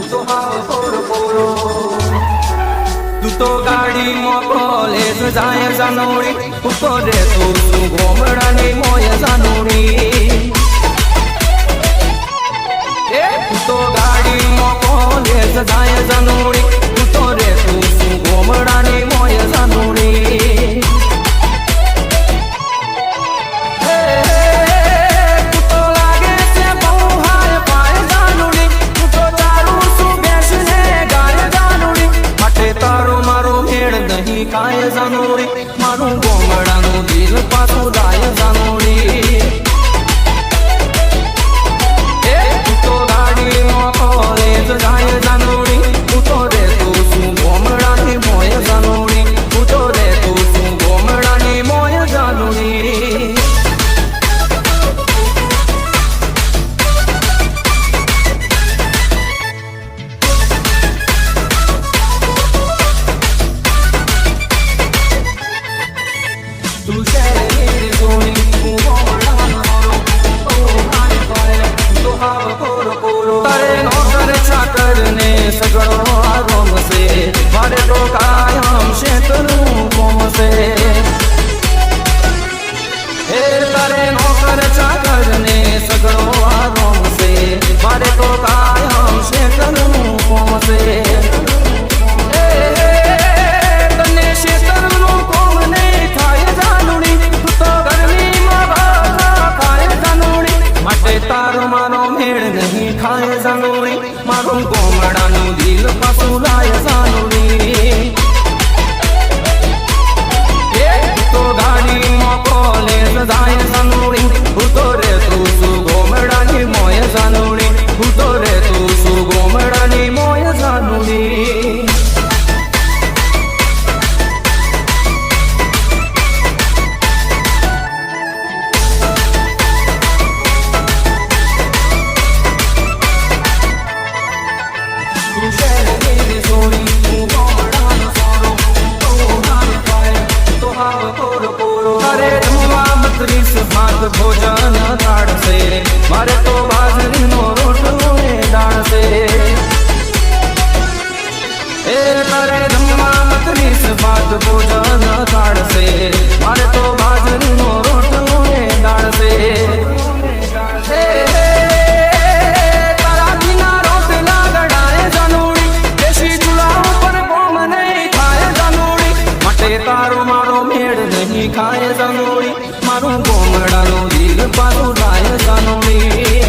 તો હાવ પોરો પોરો તું તો ગાડીમાં કોલેજ જાય જાનોડી હું તો રહેતો છું ગોમડાની મોય જાનોડી તું તો ગાડીમાં કોલેજ જાય જાનોડી હું તો રહેતો છું ગોમડાની મોય જાનોડી કાય જાનોડી મારું ગોમડાનું દિલ પાછું દાય જાનોડી તું તો ગાડીમાં કોલેજ જાય જાનોડી હું તો રહેતો છું ગોમડાની મોય જાનોડી હું તો રહેતો છું ગોમડાની મોય જાનોડી સગડો રમશે મારે તો કાયમ શેતનું કોમશે હે તારે નોકર ચાકર ને સગડો રમશે મારે તો કાયમ શેતનું કોમશે તને શેતનું કોમ નહીં થાય જાનુડી તું તો ગરમીમાં બાધા ખાય જાનુડી માટે તારો મારો મેળ નહીં ખાય જાનુડી મારું ગોમડાનું દિલ પાછું લાય જાનોડી તો ગાડીમાં કોલેજ જાય જાનોડી હું તો રહેતો છું ગોમડાની મોય જાનોડી હું તો રહેતો છું ગોમડાની મોય જાનોડી ભોજન તાળશે મારે તો બાજરીનો રોટલો ને દાળશે એ તારે જમવા મતરીસ ભાત ભોજન તાળશે મારે તો બાજરીનો રોટલો ને દાળશે તારા વિના રોટલા ગળાય જાનોડી દેશી ચૂલા ઉપર કોમ નહીં ખાય જાનોડી માટે તારો મારો મેળ નહીં ખાય જાનોડી મારું ગોમડાનું દિલ પાછું લાય જાનોડી